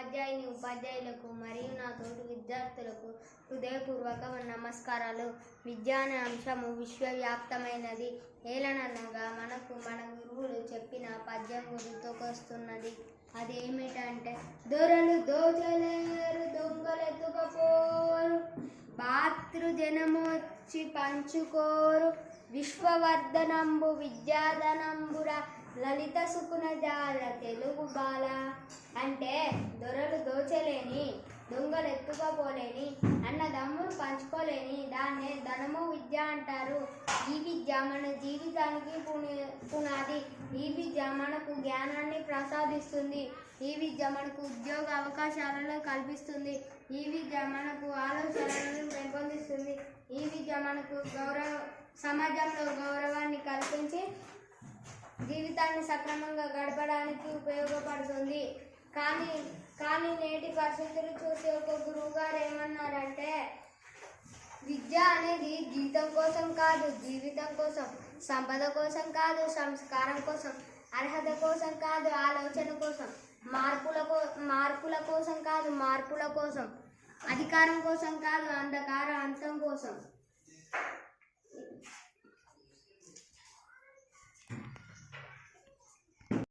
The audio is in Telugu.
ఉపాధ్యాయుని ఉపాధ్యాయులకు మరియు నా తోటి విద్యార్థులకు హృదయపూర్వక నమస్కారాలు. విద్య అనే అంశము విశ్వవ్యాప్తమైనది. ఏలననగా మనకు మన గురువులు చెప్పిన పద్యం గుర్తుకొస్తున్నది. అదేమిటంటే, దొరలు దోచలేరు, దొంగలెత్తుకపోరు, భాతృజనమొచ్చి పంచుకోరు, విశ్వవర్ధనంబు విద్యాధనంబురా లలిత సుకున జాల తెలుగు బాల. అంటే దొరలు దోచలేని, దొంగలు ఎత్తుకపోలేని, అన్నదమ్ములు పంచుకోలేని దాన్నే ధనము విద్య అంటారు. ఈ విద్య మన జీవితానికి పునాది. ఈ విద్య మనకు జ్ఞానాన్ని ప్రసాదిస్తుంది. ఈ విద్య మనకు ఉద్యోగ అవకాశాలను కల్పిస్తుంది. ఈ విద్య మనకు ఆలోచనలను పెంపొందిస్తుంది. ఈ విద్య మనకు సమాజంలో గౌరవాన్ని కల్పించి జీవితాన్ని సక్రమంగా గడపడానికి ఉపయోగపడుతుంది. కానీ నేటి పరిస్థితులు చూసి ఒక గురువు గారు ఏమన్నారంటే, విద్య అనేది జీవితం కోసం కాదు, జీవితం కోసం, సంపద కోసం కాదు, సంస్కారం కోసం, అర్హత కోసం కాదు, ఆలోచన కోసం, మార్పుల కోసం కాదు, మార్పుల కోసం, అధికారం కోసం కాదు, అంధకారం